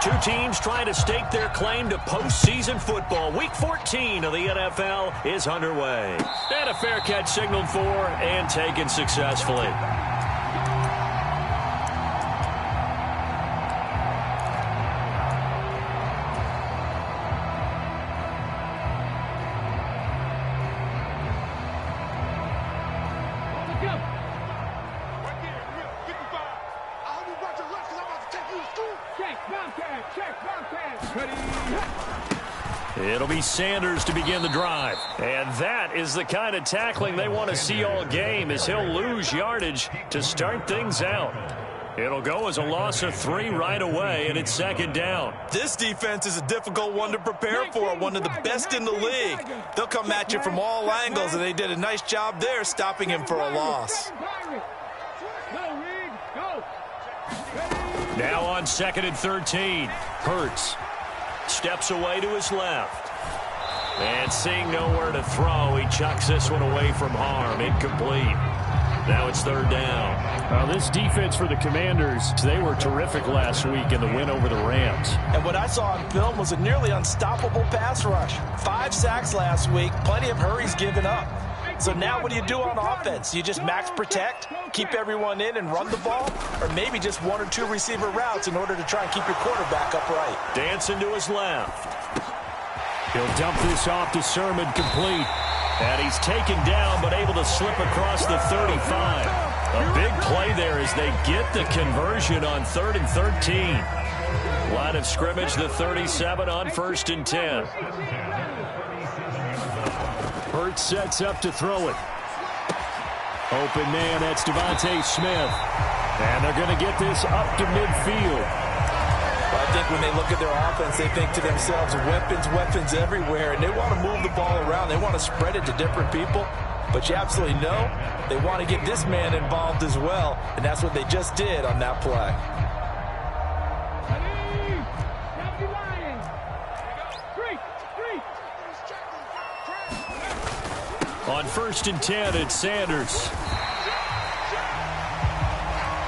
Two teams trying to stake their claim to postseason football. Week 14 of the NFL is underway. And a fair catch signaled for and taken successfully. It'll be Sanders to begin the drive. And that is the kind of tackling they want to see all game, as he'll lose yardage to start things out. It'll go as a loss of 3 right away, and it's second down. This defense is a difficult one to prepare for, one of the best in the league. They'll come at you from all angles, and they did a nice job there stopping him for a loss. Now on 2nd and 13, Hurts steps away to his left. And seeing nowhere to throw, he chucks this one away from harm. Incomplete. Now it's 3rd down. Well, this defense for the Commanders, they were terrific last week in the win over the Rams. And what I saw on film was a nearly unstoppable pass rush. 5 sacks last week, plenty of hurries given up. So now what do you do on offense? You just max protect, keep everyone in and run the ball, or maybe just 1 or 2 receiver routes in order to try and keep your quarterback upright. Dancing to his left. He'll dump this off to Sermon, complete. And he's taken down but able to slip across the 35. A big play there as they get the conversion on 3rd and 13. Line of scrimmage, the 37 on 1st and 10. Hurts sets up to throw it. Open man, that's Devontae Smith. And they're going to get this up to midfield. Well, I think when they look at their offense, they think to themselves, weapons everywhere, and they want to move the ball around. They want to spread it to different people. But you absolutely know they want to get this man involved as well, and that's what they just did on that play. On 1st and 10, it's Sanders.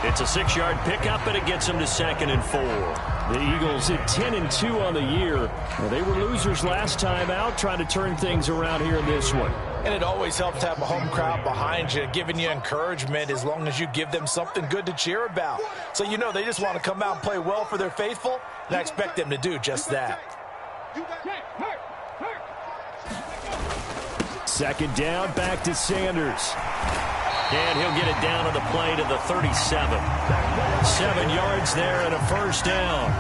It's a 6-yard pickup, and it gets him to 2nd and 4. The Eagles at 10-2 on the year. Well, they were losers last time out, trying to turn things around here in this one. And it always helps to have a home crowd behind you, giving you encouragement as long as you give them something good to cheer about. So you know they just want to come out and play well for their faithful, and I expect them to do just that. 2nd down, back to Sanders. And he'll get it down on the play to the 37. 7 yards there and a 1st down.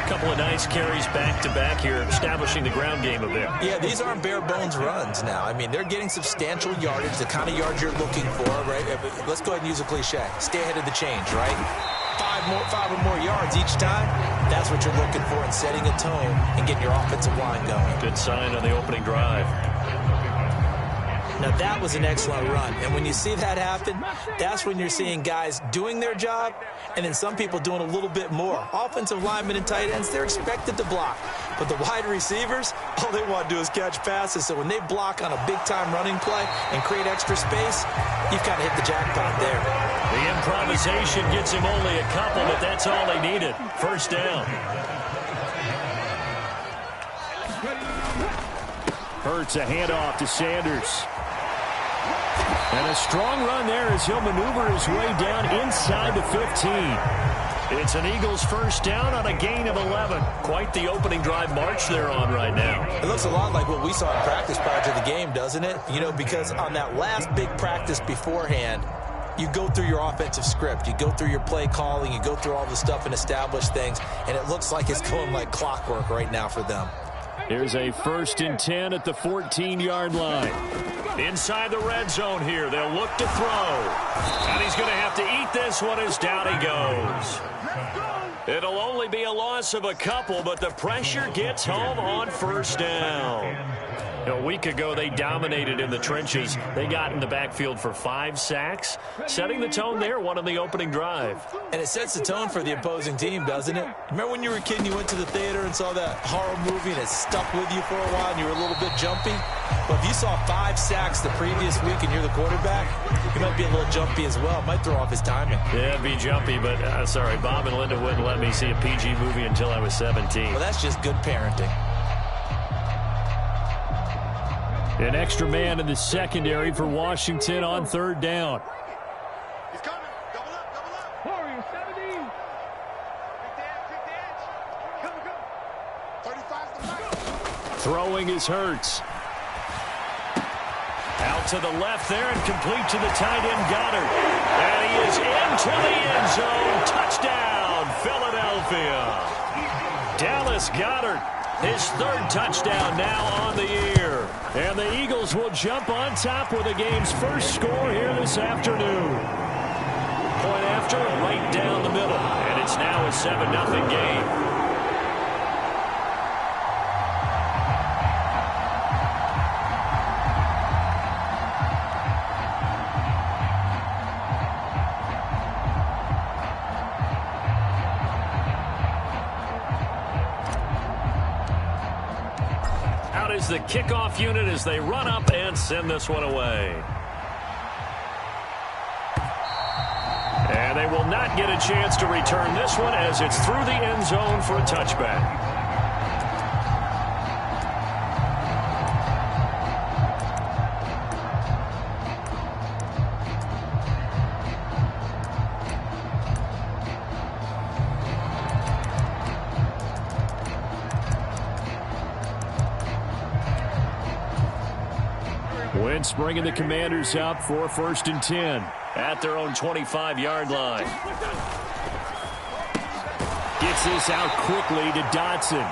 A couple of nice carries back-to-back here, establishing the ground game a bit. Yeah, these aren't bare-bones runs now. I mean, they're getting substantial yardage, the kind of yards you're looking for, right? Let's go ahead and use a cliche. Stay ahead of the change, right? 5 or more yards each time. That's what you're looking for in setting a tone and getting your offensive line going. Good sign on the opening drive. Now, that was an excellent run. And when you see that happen, that's when you're seeing guys doing their job and then some people doing a little bit more. Offensive linemen and tight ends, they're expected to block. But the wide receivers, all they want to do is catch passes. So when they block on a big-time running play and create extra space, you've kind of hit the jackpot there. The improvisation gets him only a couple, but that's all they needed. 1st down. Hurts a handoff to Sanders. And a strong run there as he'll maneuver his way down inside the 15. It's an Eagles 1st down on a gain of 11. Quite the opening drive march they're on right now. It looks a lot like what we saw in practice prior to the game, doesn't it? You know, because on that last big practice beforehand, you go through your offensive script. You go through your play calling. You go through all the stuff and establish things. And it looks like it's going like clockwork right now for them. Here's a 1st and 10 at the 14-yard line. Inside the red zone here. They'll look to throw. And he's going to have to eat this one as down he goes. It'll only be a loss of a couple, but the pressure gets home on 1st down. A week ago, they dominated in the trenches. They got in the backfield for 5 sacks, setting the tone there, one on the opening drive. And it sets the tone for the opposing team, doesn't it? Remember when you were a kid and you went to the theater and saw that horror movie and it stuck with you for a while and you were a little bit jumpy? Well, if you saw 5 sacks the previous week and you're the quarterback, you might be a little jumpy as well. It might throw off his timing. Yeah, it'd be jumpy, but sorry, Bob and Linda wouldn't let me see a PG movie until I was 17. Well, that's just good parenting. An extra man in the secondary for Washington on 3rd down. He's coming. Double up, double up. Warrior 17. Kick the edge. Come. 35's the right. Throwing is Hurts. Out to the left there and complete to the tight end Goddard. And he is into the end zone. Touchdown, Philadelphia. Dallas Goddard, his 3rd touchdown now on the year. And the Eagles will jump on top with the game's first score here this afternoon. Point after, right down the middle. And it's now a 7-0 game. Is the kickoff unit as they run up and send this one away. And they will not get a chance to return this one as it's through the end zone for a touchback. Wentz bringing the Commanders up for 1st and 10. At their own 25-yard line. Gets this out quickly to Dotson.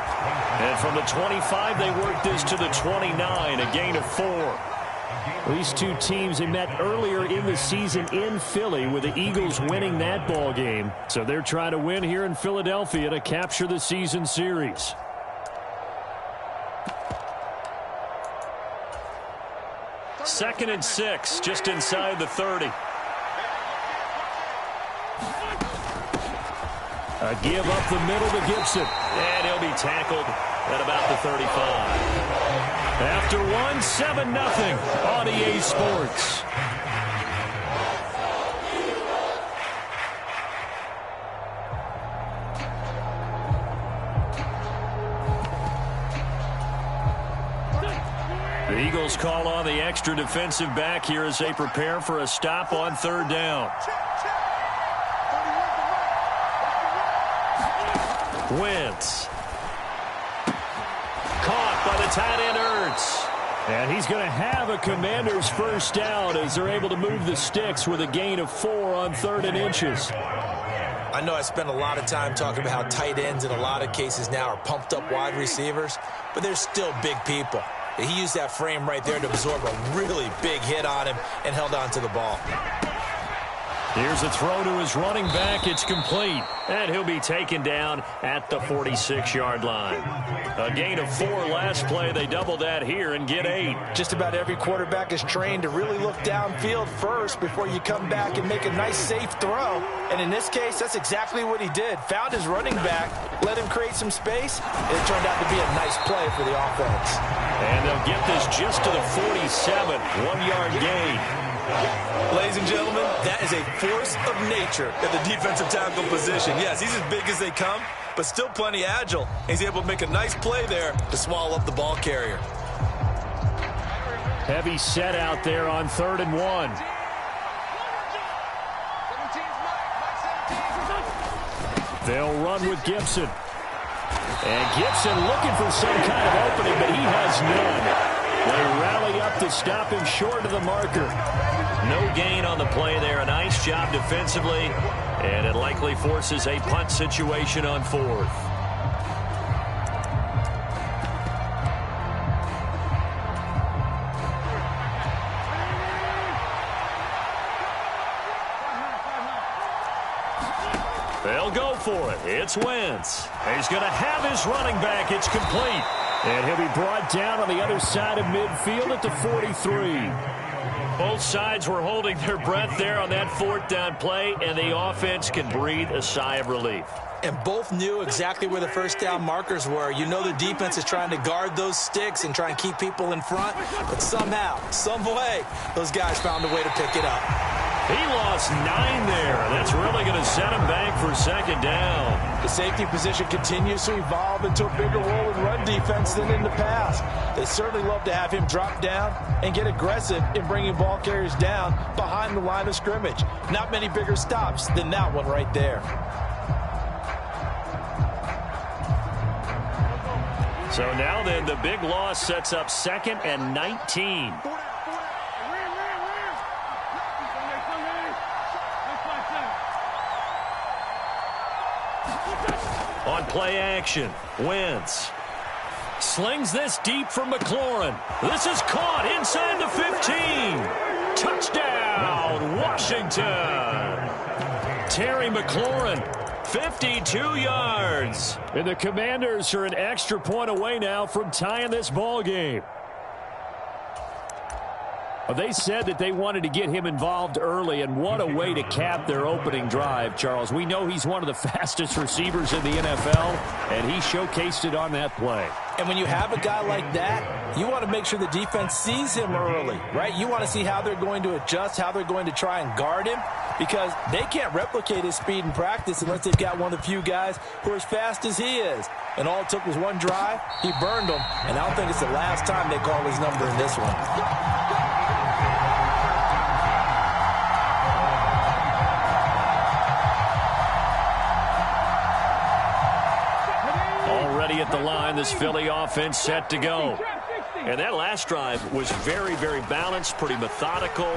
And from the 25, they work this to the 29, a gain of 4. These two teams, they met earlier in the season in Philly with the Eagles winning that ball game. So they're trying to win here in Philadelphia to capture the season series. Second and 6, just inside the 30. A give up the middle to Gibson. And he'll be tackled at about the 35. After 7-0 on EA Sports. The Eagles call on the extra defensive back here as they prepare for a stop on 3rd down. Wentz. Caught by the tight end Hurts. And he's going to have a Commander's first down as they're able to move the sticks with a gain of 4 on 3rd and inches. I know I spent a lot of time talking about how tight ends in a lot of cases now are pumped up wide receivers, but they're still big people. He used that frame right there to absorb a really big hit on him and held on to the ball. Here's a throw to his running back. It's complete. And he'll be taken down at the 46-yard line. A gain of 4 last play. They double that here and get 8. Just about every quarterback is trained to really look downfield first before you come back and make a nice, safe throw. And in this case, that's exactly what he did. Found his running back, let him create some space, and it turned out to be a nice play for the offense. And they'll get this just to the 47, 1-yard gain. Ladies and gentlemen, that is a force of nature at the defensive tackle position. Yes, he's as big as they come, but still plenty agile. He's able to make a nice play there to swallow up the ball carrier. Heavy set out there on 3rd and 1. They'll run with Gibson. And Gibson looking for some kind of opening, but he has none. They rally up to stop him short of the marker. No gain on the play there. A nice job defensively. And it likely forces a punt situation on 4th. They'll go for it. It's Wentz. He's going to have his running back. It's complete. And he'll be brought down on the other side of midfield at the 43. Both sides were holding their breath there on that fourth down play, and the offense can breathe a sigh of relief. And both knew exactly where the first down markers were. You know the defense is trying to guard those sticks and try and keep people in front, but somehow, some way, those guys found a way to pick it up. He lost 9 there. That's really going to set him back for second down. The safety position continues to evolve into a bigger role in run defense than in the past. They certainly love to have him drop down and get aggressive in bringing ball carriers down behind the line of scrimmage. Not many bigger stops than that one right there. So now then, the big loss sets up 2nd and 19. On play action, Wentz slings this deep from McLaurin. This is caught inside the 15. Touchdown, Washington. Terry McLaurin, 52 yards. And the Commanders are an extra point away now from tying this ball game. Well, they said that they wanted to get him involved early, and what a way to cap their opening drive, Charles. We know he's one of the fastest receivers in the NFL, and he showcased it on that play. And when you have a guy like that, you want to make sure the defense sees him early, right? You want to see how they're going to adjust, how they're going to try and guard him, because they can't replicate his speed in practice unless they've got one of the few guys who are as fast as he is. And all it took was one drive. He burned them, and I don't think it's the last time they call his number in this one. At the line, this Philly offense set to go. And that last drive was very, very balanced, pretty methodical.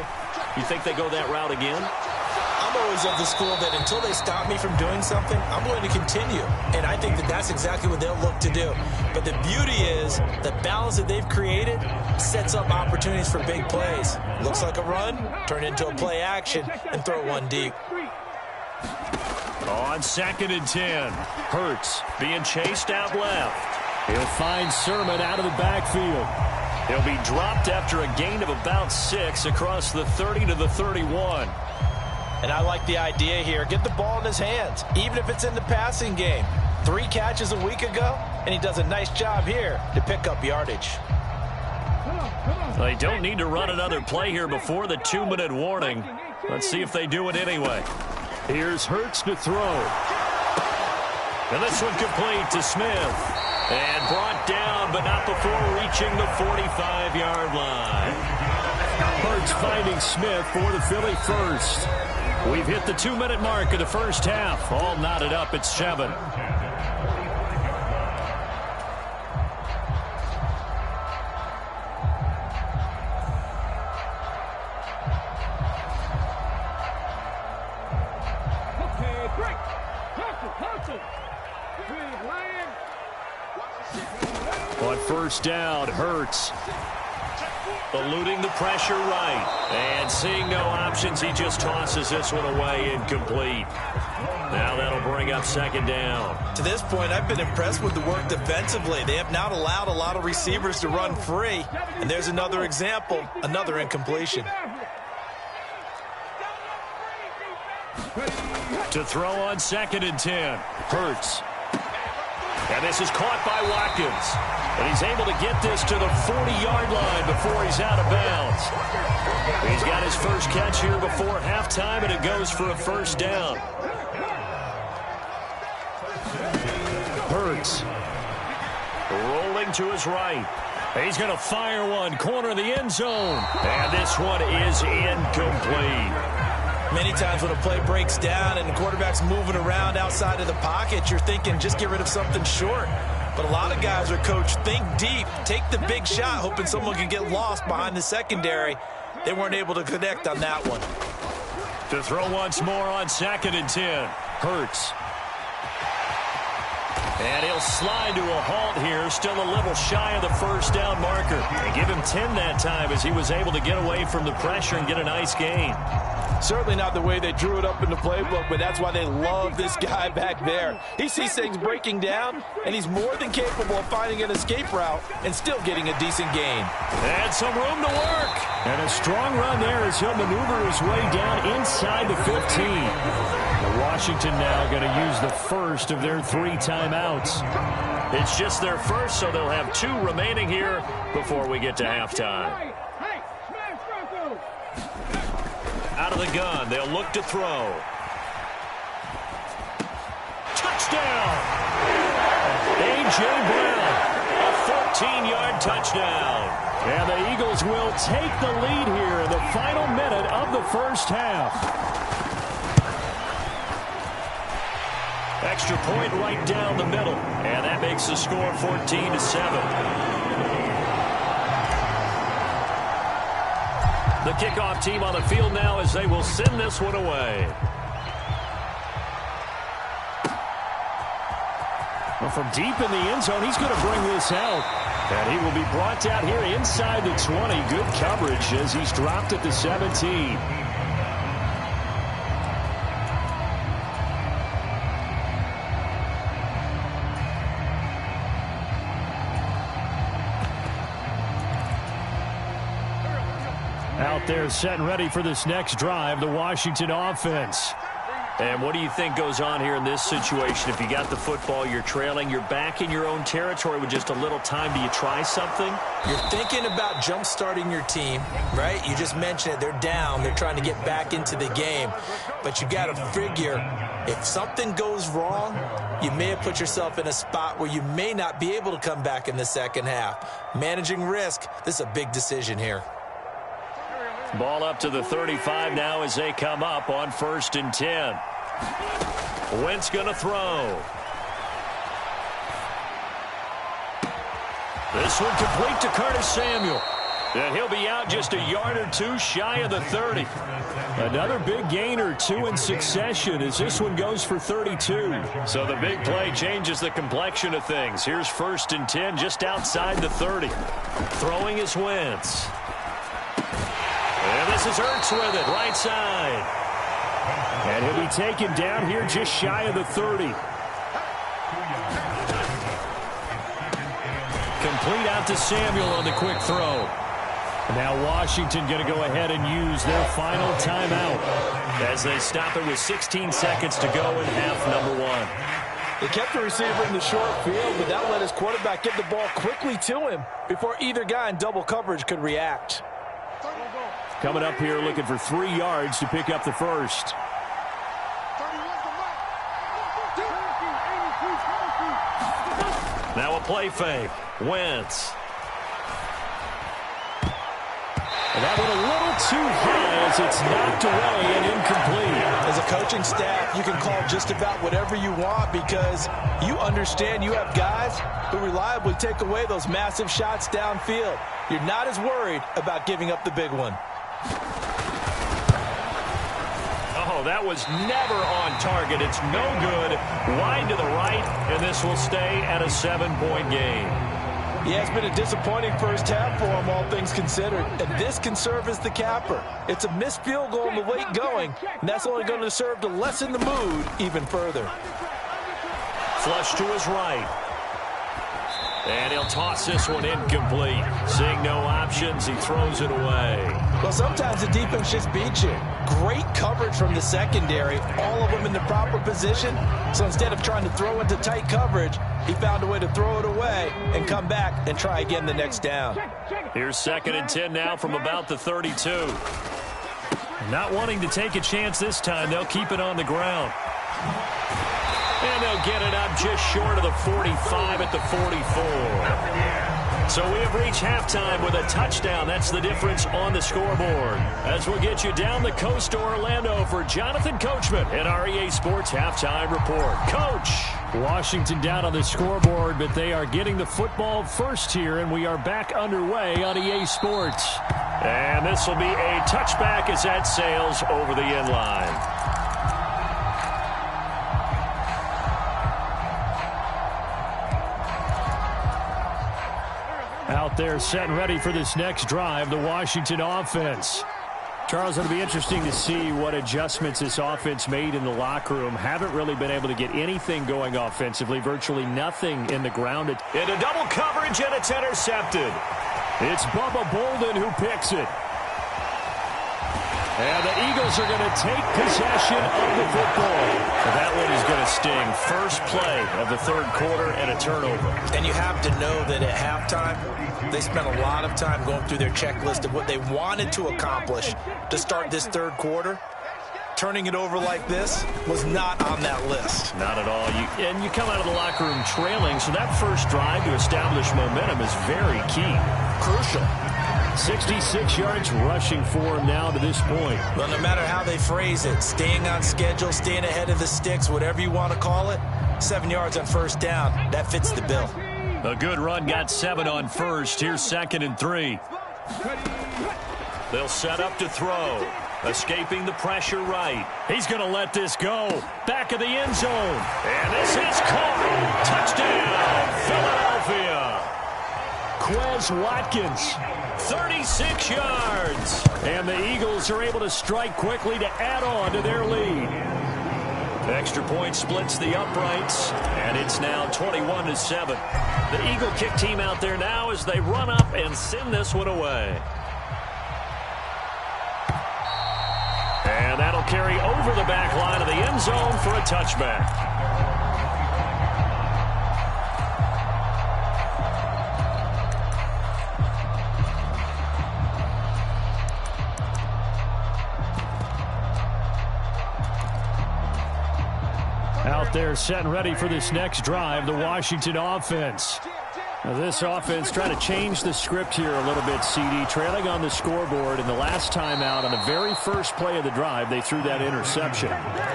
You think they go that route again? I'm always of the school that until they stop me from doing something, I'm going to continue. And I think that that's exactly what they'll look to do. But the beauty is the balance that they've created sets up opportunities for big plays. Looks like a run, turn into a play action, and throw one deep. On 2nd and 10, Hurts being chased out left. He'll find Sermon out of the backfield. He'll be dropped after a gain of about 6 across the 30 to the 31. And I like the idea here. Get the ball in his hands, even if it's in the passing game. 3 catches a week ago, and he does a nice job here to pick up yardage. They don't need to run another play here before the 2-minute warning. Let's see if they do it anyway. Here's Hurts to throw. And this one complete to Smith. And brought down, but not before reaching the 45-yard line. Hurts finding Smith for the Philly first. We've hit the 2-minute mark of the first half. All knotted up at 7. On first down, Hurts eluding the pressure right. And seeing no options, he just tosses this one away incomplete. Now that'll bring up 2nd down. To this point, I've been impressed with the work defensively. They have not allowed a lot of receivers to run free. And there's another example, another incompletion. To throw on 2nd and 10. Hurts. And this is caught by Watkins. And he's able to get this to the 40-yard line before he's out of bounds. He's got his first catch here before halftime, and it goes for a first down. Hurts rolling to his right. He's going to fire one, corner of the end zone. And this one is incomplete. Many times when a play breaks down and the quarterback's moving around outside of the pocket, you're thinking just get rid of something short. But a lot of guys are coached, think deep, take the big shot, hoping someone can get lost behind the secondary. They weren't able to connect on that one. To throw once more on 2nd and 10. Hurts. And he'll slide to a halt here, still a little shy of the first down marker. And give him 10 that time as he was able to get away from the pressure and get a nice gain. Certainly not the way they drew it up in the playbook, but that's why they love this guy back there. He sees things breaking down, and he's more than capable of finding an escape route and still getting a decent gain. And some room to work. And a strong run there as he'll maneuver his way down inside the 15. And Washington now going to use the first of their 3 timeouts. It's just their first, so they'll have 2 remaining here before we get to halftime. Out of the gun, they'll look to throw. Touchdown! A.J. Brown, a 14-yard touchdown. And the Eagles will take the lead here in the final minute of the first half. Extra point right down the middle, and that makes the score 14-7. The kickoff team on the field now as they will send this one away. Well, from deep in the end zone, he's going to bring this out. And he will be brought out here inside the 20. Good coverage as he's dropped at the 17. Out there set and ready for this next drive, the Washington offense. And what do you think goes on here in this situation? If you got the football, you're trailing, you're back in your own territory with just a little time. Do you try something? You're thinking about jump-starting your team, right? You just mentioned it. They're down. They're trying to get back into the game. But you got to figure if something goes wrong, you may have put yourself in a spot where you may not be able to come back in the second half. Managing risk, this is a big decision here. Ball up to the 35 now as they come up on 1st and 10. Wentz going to throw. This one complete to Curtis Samuel. And he'll be out just a yard or 2 shy of the 30. Another big gain or 2 in succession as this one goes for 32. So the big play changes the complexion of things. Here's 1st and 10 just outside the 30. Throwing is Wentz. And this is Ertz with it, right side. And he'll be taken down here just shy of the 30. Complete out to Samuel on the quick throw. Now Washington going to go ahead and use their final timeout. As they stop it with 16 seconds to go in half number 1. They kept the receiver in the short field, but that let his quarterback get the ball quickly to him before either guy in double coverage could react. Coming up here looking for 3 yards to pick up the first. Now a play fake. Wentz. And that went a little too high as it's knocked away and incomplete. As a coaching staff, you can call just about whatever you want because you understand you have guys who reliably take away those massive shots downfield. You're not as worried about giving up the big one. Oh, that was never on target. It's no good. Wide to the right, and this will stay at a 7-point game. Yeah, it's been a disappointing first half for him, all things considered. And this can serve as the capper. It's a missed field goal in the late going, and that's only going to serve to lessen the mood even further. Flush to his right. And he'll toss this one incomplete. Seeing no options, he throws it away. Well, sometimes the defense just beats you. Great coverage from the secondary, all of them in the proper position. So instead of trying to throw into tight coverage, he found a way to throw it away and come back and try again the next down. Here's 2nd and 10 now from about the 32. Not wanting to take a chance this time, they'll keep it on the ground. And they'll get it up just short of the 45 at the 44. So we have reached halftime with a touchdown. That's the difference on the scoreboard. As we'll get you down the coast to Orlando for Jonathan Coachman in our EA Sports Halftime Report. Coach! Washington down on the scoreboard, but they are getting the football first here, and we are back underway on EA Sports. And this will be a touchback as that sails over the end line. 1 Out there setting ready for this next drive, the Washington offense. Charles, it'll be interesting to see what adjustments this offense made in the locker room. Haven't really been able to get anything going offensively, virtually nothing in the ground. Into double coverage, and it's intercepted. It's Bubba Bolden who picks it. And the Eagles are going to take possession of the football. That one is going to sting. First play of the third quarter and a turnover. And you have to know that at halftime, they spent a lot of time going through their checklist of what they wanted to accomplish to start this third quarter. Turning it over like this was not on that list. Not at all. You come out of the locker room trailing, so that first drive to establish momentum is very key. Crucial. 66 yards rushing for him now to this point. Well, no matter how they phrase it, staying on schedule, staying ahead of the sticks, whatever you want to call it, 7 yards on first down, that fits the bill. A good run got 7 on first. Here's 2nd and 3. They'll set up to throw. Escaping the pressure right. He's going to let this go. Back of the end zone. And this is caught. Touchdown, Philadelphia. Quez Watkins. 36 yards. And the Eagles are able to strike quickly to add on to their lead. Extra point splits the uprights, and it's now 21-7. The Eagle kick team out there now as they run up and send this one away. And that'll carry over the back line of the end zone for a touchback. Out there setting ready for this next drive, the Washington offense. Now this offense trying to change the script here a little bit, CD. Trailing on the scoreboard, and the last time out on the very first play of the drive, they threw that interception.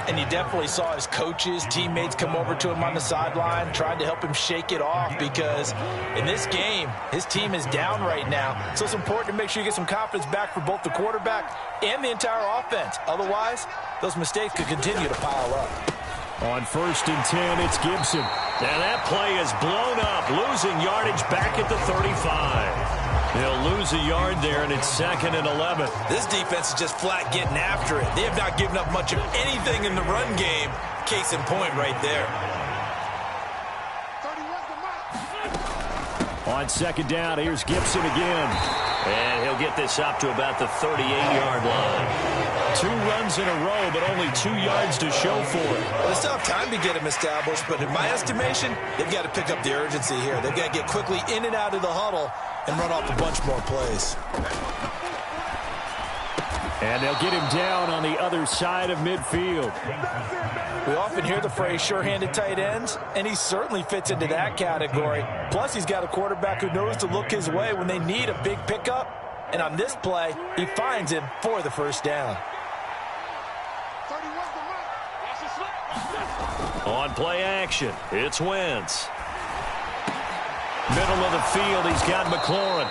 And you definitely saw his coaches, teammates come over to him on the sideline, trying to help him shake it off, because in this game, his team is down right now. So it's important to make sure you get some confidence back for both the quarterback and the entire offense. Otherwise, those mistakes could continue to pile up. On 1st and 10, it's Gibson. And that play is blown up, losing yardage back at the 35. He'll lose a yard there, and it's 2nd and 11. This defense is just flat getting after it. They have not given up much of anything in the run game. Case in point right there. On 2nd down, here's Gibson again. And he'll get this up to about the 38-yard line. 2 runs in a row, but only 2 yards to show for it. Well, they still have time to get him established, but in my estimation, they've got to pick up the urgency here. They've got to get quickly in and out of the huddle and run off a bunch more plays. And they'll get him down on the other side of midfield. We often hear the phrase sure-handed tight ends, and he certainly fits into that category. Plus, he's got a quarterback who knows to look his way when they need a big pickup. And on this play, he finds him for the first down. On play action, it's Wentz. Middle of the field, he's got McLaurin.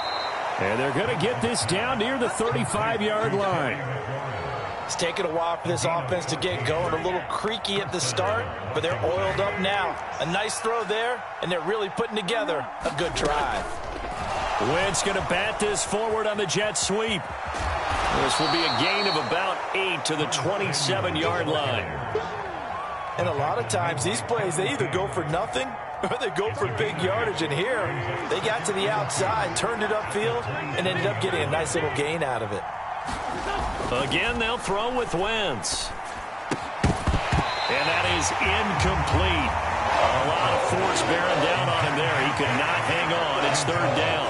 And they're going to get this down near the 35-yard line. It's taken a while for this offense to get going. A little creaky at the start, but they're oiled up now. A nice throw there, and they're really putting together a good drive. Wentz going to bat this forward on the jet sweep. This will be a gain of about 8 to the 27-yard line. And a lot of times, these plays, they either go for nothing or they go for big yardage. And here, they got to the outside, turned it upfield, and ended up getting a nice little gain out of it. Again, they'll throw with Wentz. And that is incomplete. A lot of force bearing down on him there. He could not hang on. It's 3rd down.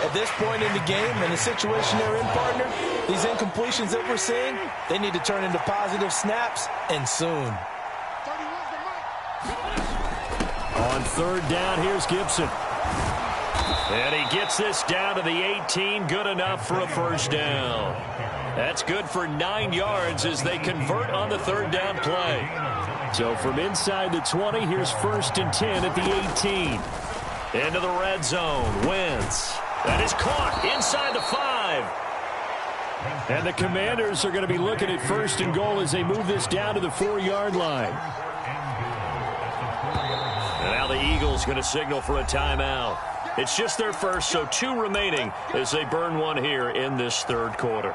At this point in the game, in the situation they're in, partner, these incompletions that we're seeing, they need to turn into positive snaps, and soon. On 3rd down, here's Gibson. And he gets this down to the 18. Good enough for a first down. That's good for 9 yards as they convert on the 3rd down play. So from inside the 20, here's 1st and 10 at the 18. Into the red zone. Wentz. That is caught inside the 5. And the Commanders are going to be looking at 1st and goal as they move this down to the 4-yard line. And now the Eagles going to signal for a timeout. It's just their first, so 2 remaining as they burn one here in this third quarter.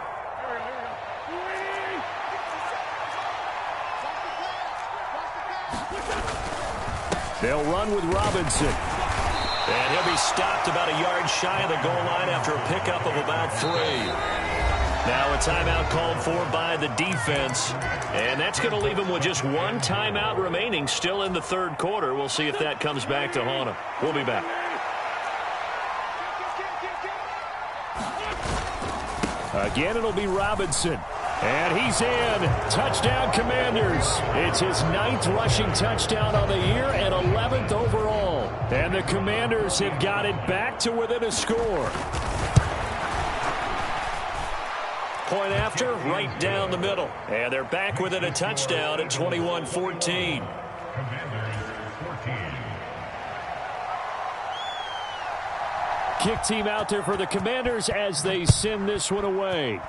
They'll run with Robinson. And he'll be stopped about a yard shy of the goal line after a pickup of about 3. Now a timeout called for by the defense. And that's going to leave him with just 1 timeout remaining still in the third quarter. We'll see if that comes back to haunt him. We'll be back. Again, it'll be Robinson. And he's in. Touchdown, Commanders. It's his 9th rushing touchdown on the year and 11th overall. And the Commanders have got it back to within a score. Point after, right down the middle. And they're back within a touchdown at 21-14. Kick team out there for the Commanders as they send this one away.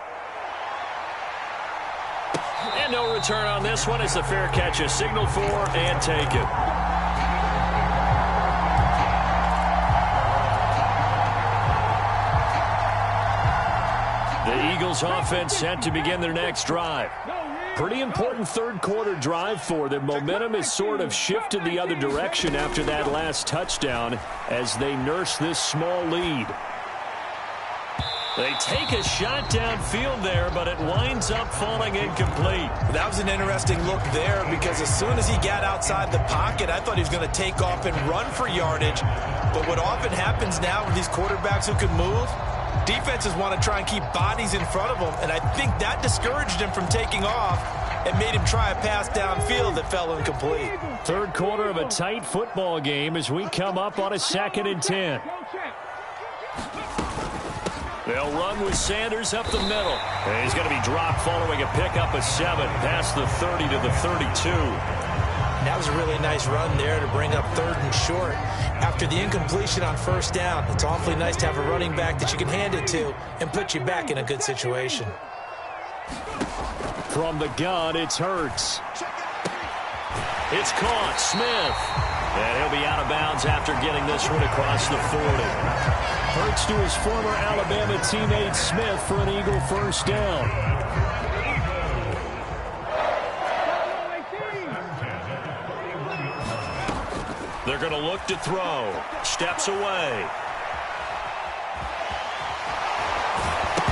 And no return on this one as the fair catch is signaled for and taken. The Eagles offense set to begin their next drive. Pretty important third quarter drive for them. Momentum has sort of shifted the other direction after that last touchdown as they nurse this small lead. They take a shot downfield there, but it winds up falling incomplete. That was an interesting look there because as soon as he got outside the pocket, I thought he was going to take off and run for yardage. But what often happens now with these quarterbacks who can move, defenses want to try and keep bodies in front of them, and I think that discouraged him from taking off and made him try a pass downfield that fell incomplete. Third quarter of a tight football game as we come up on a 2nd and 10. They'll run with Sanders up the middle. And he's going to be dropped following a pickup of 7 past the 30 to the 32. That was a really nice run there to bring up 3rd and short. After the incompletion on 1st down, it's awfully nice to have a running back that you can hand it to and put you back in a good situation. From the gun, it's Hurts. It's caught. Smith. And he'll be out of bounds after getting this one across the 40. Hurts to his former Alabama teammate Smith for an Eagle first down. They're going to look to throw. Steps away.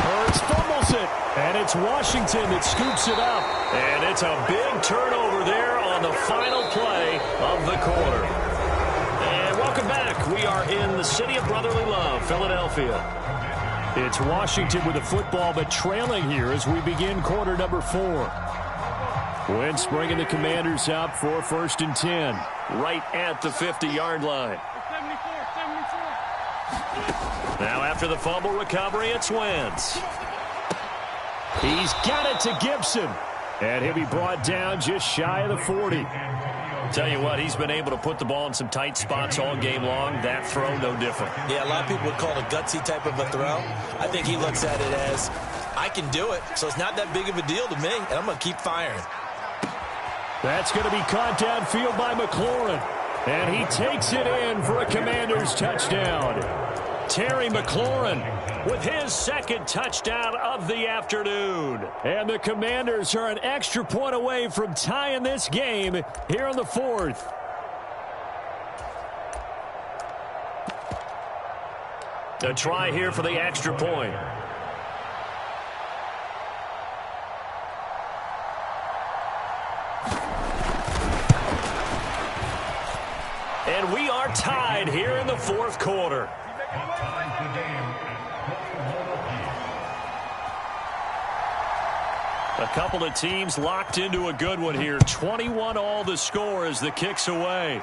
Hurts fumbles it. And it's Washington that scoops it up. And it's a big turnover there on the final play of the quarter. And welcome back. We are in the city of brotherly love, Philadelphia. It's Washington with the football, but trailing here as we begin quarter number 4. Wentz bringing the Commanders up for 1st and 10. Right at the 50-yard line. Now after the fumble recovery, it's Wentz. He's got it to Gibson. And he'll be brought down just shy of the 40. Tell you what, he's been able to put the ball in some tight spots all game long. That throw, no different. Yeah, a lot of people would call it a gutsy type of a throw. I think he looks at it as, I can do it, so it's not that big of a deal to me, and I'm going to keep firing. That's going to be caught downfield by McLaurin. And he takes it in for a Commanders touchdown. Terry McLaurin with his 2nd touchdown of the afternoon. And the Commanders are an extra point away from tying this game here in the 4th. A try here for the extra point. And we are tied here in the 4th quarter. A couple of teams locked into a good one here. 21 all the score as the kick's away.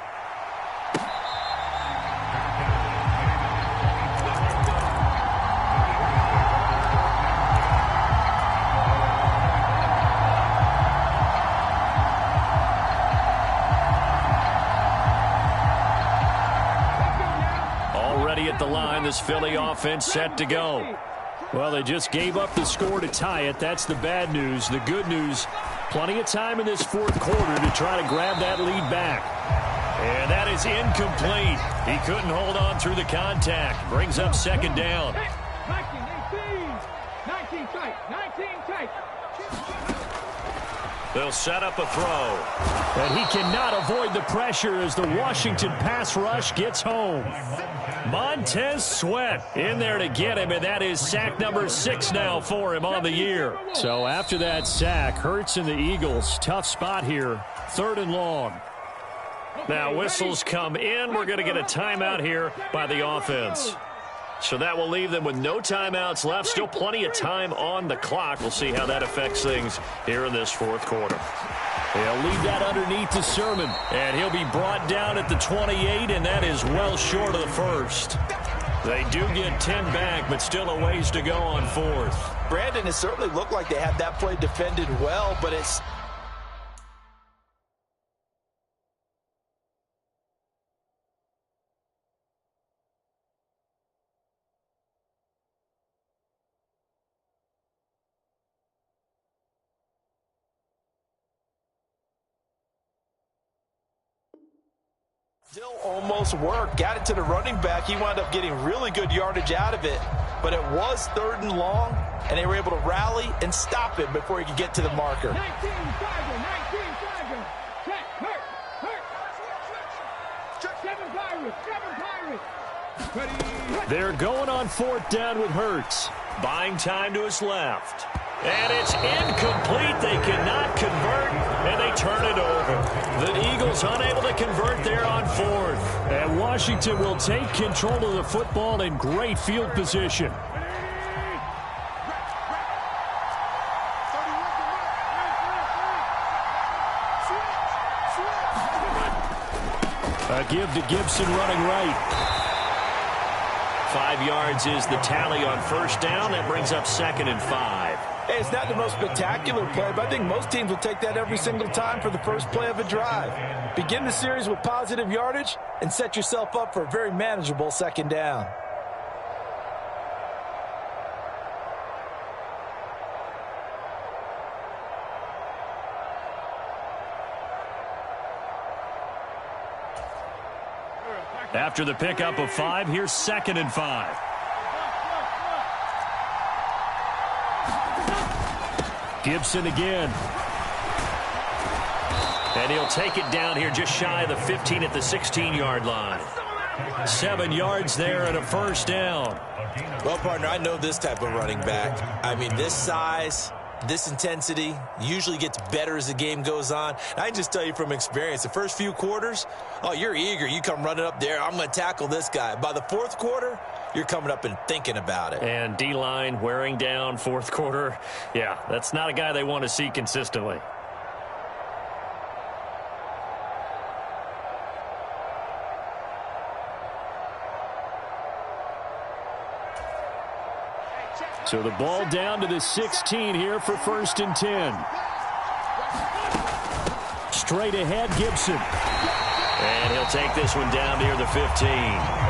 Already at the line, this Philly offense set to go. Well, they just gave up the score to tie it. That's the bad news. The good news, plenty of time in this 4th quarter to try to grab that lead back. And that is incomplete. He couldn't hold on through the contact. Brings up second down. 19 tight. 19 tight. They'll set up a throw. And he cannot avoid the pressure as the Washington pass rush gets home. Montez Sweat in there to get him, and that is sack number 6 now for him on the year. So after that sack, Hurts and the Eagles, tough spot here, 3rd and long. Now whistles come in. We're going to get a timeout here by the offense. So that will leave them with no timeouts left. Still plenty of time on the clock. We'll see how that affects things here in this 4th quarter. They'll leave that underneath to Sermon. And he'll be brought down at the 28, and that is well short of the first. They do get 10 back, but still a ways to go on 4th. Brandon, it certainly looked like they had that play defended well, but it's... Still almost worked. Got it to the running back. He wound up getting really good yardage out of it. But it was 3rd and long, and they were able to rally and stop him before he could get to the marker. 19 Tiger. Check. Hurt. 7 Pirates. They're going on 4th down with Hurts. Buying time to his left. And it's incomplete. They cannot convert, and they turn it over. The Eagles unable to convert there on 4th. And Washington will take control of the football in great field position. A give to Gibson running right. 5 yards is the tally on 1st down. That brings up 2nd and 5. Hey, it's not the most spectacular play, but I think most teams will take that every single time for the first play of a drive. Begin the series with positive yardage and set yourself up for a very manageable 2nd down. After the pickup of 5, here's 2nd and 5. Gibson again. And he'll take it down here just shy of the 15 at the 16-yard line. 7 yards there and a 1st down. Well, partner, I know this type of running back. I mean, this size, this intensity usually gets better as the game goes on. And I can just tell you from experience, the first few quarters, oh, you're eager. You come running up there, I'm going to tackle this guy. By the 4th quarter, you're coming up and thinking about it. And D-line wearing down 4th quarter. Yeah, that's not a guy they want to see consistently. So the ball down to the 16 here for 1st and 10. Straight ahead, Gibson. And he'll take this one down near the 15.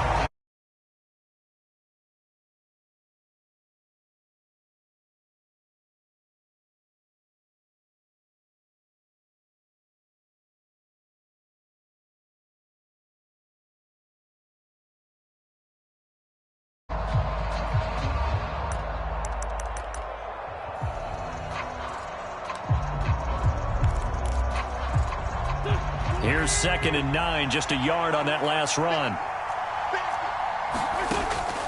Here's 2nd and 9, just a yard on that last run.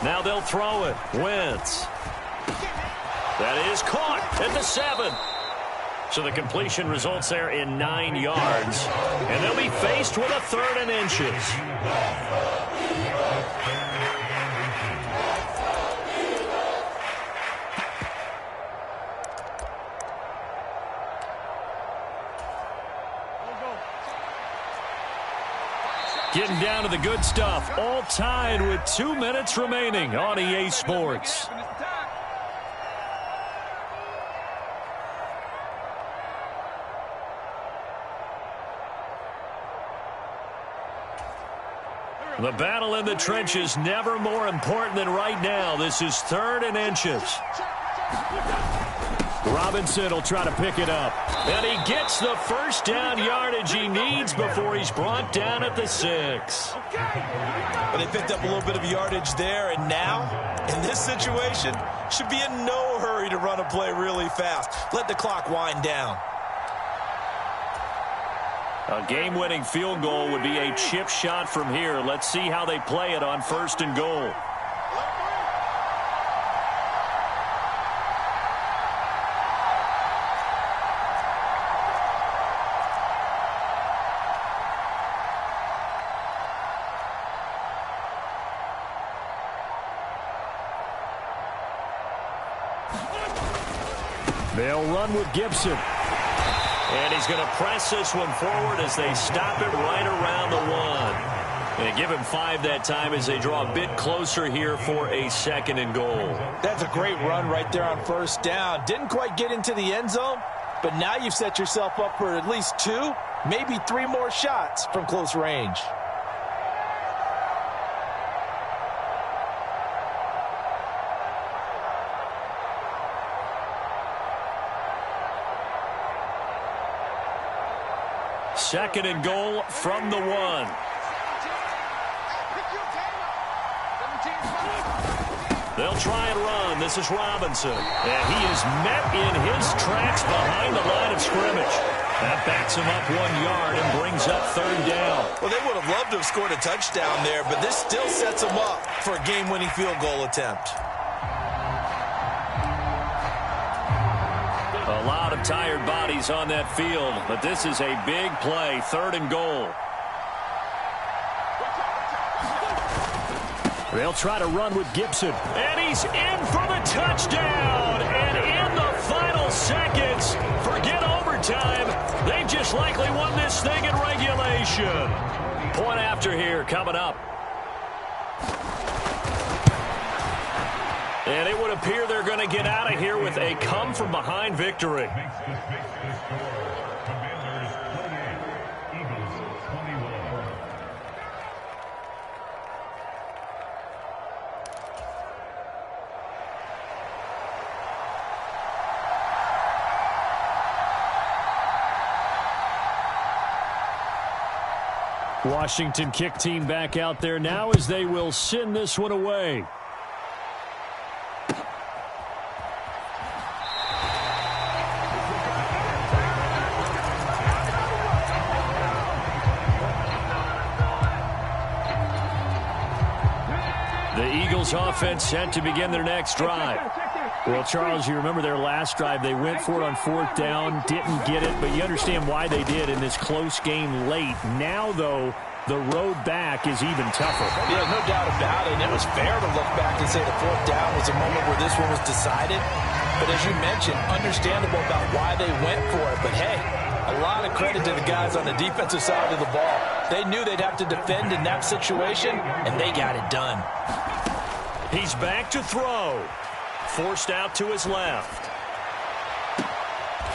Now they'll throw it. Wentz. That is caught at the 7. So the completion results there in 9 yards. And they'll be faced with a 3rd and inches. Getting down to the good stuff. All tied with 2 minutes remaining on EA Sports. The battle in the trenches never more important than right now. This is 3rd and inches. Robinson will try to pick it up. And he gets the first down yardage he needs before he's brought down at the 6. But they picked up a little bit of yardage there, and now, in this situation, should be in no hurry to run a play really fast. Let the clock wind down. A game-winning field goal would be a chip shot from here. Let's see how they play it on 1st and goal. They'll run with Gibson. And he's going to press this one forward as they stop it right around the 1. And give him 5 that time as they draw a bit closer here for a 2nd and goal. That's a great run right there on 1st down. Didn't quite get into the end zone, but now you've set yourself up for at least 2, maybe 3 more shots from close range. Second and goal from the 1. They'll try and run. This is Robinson. And he is met in his tracks behind the line of scrimmage. That backs him up 1 yard and brings up 3rd down. Well, they would have loved to have scored a touchdown there, but this still sets them up for a game-winning field goal attempt. A lot of tired bodies on that field, but this is a big play, 3rd and goal. They'll try to run with Gibson. And he's in for the touchdown. And in the final seconds, forget overtime. They've just likely won this thing in regulation. Point after here coming up. And it would appear they're going to get out of here with a come-from-behind victory. Washington kick team back out there now as they will send this one away. The Eagles offense set to begin their next drive. Well, Charles, you remember their last drive. They went for it on 4th down, didn't get it, but you understand why they did in this close game late. Now, though, the road back is even tougher. Yeah, no doubt about it. And it was fair to look back and say the 4th down was a moment where this one was decided. But as you mentioned, understandable about why they went for it. But, hey, a lot of credit to the guys on the defensive side of the ball. They knew they'd have to defend in that situation, and they got it done. He's back to throw. Forced out to his left.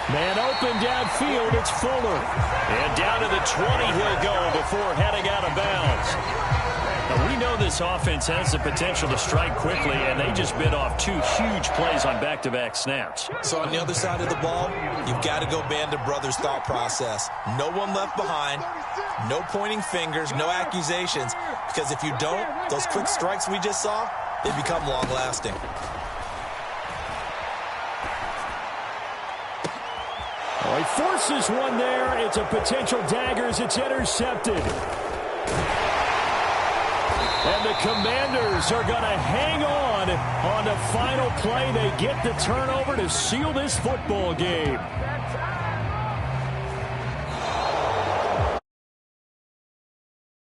Man open downfield, it's Fuller. And down to the 20 he'll go before heading out of bounds. Now, we know this offense has the potential to strike quickly, and they just bit off 2 huge plays on back-to-back snaps. So on the other side of the ball, you've got to go Band of Brothers thought process. No one left behind, no pointing fingers, no accusations, because if you don't, those quick strikes we just saw, they become long-lasting. Oh, he forces one there. It's a potential dagger as it's intercepted. And the Commanders are going to hang on the final play. They get the turnover to seal this football game.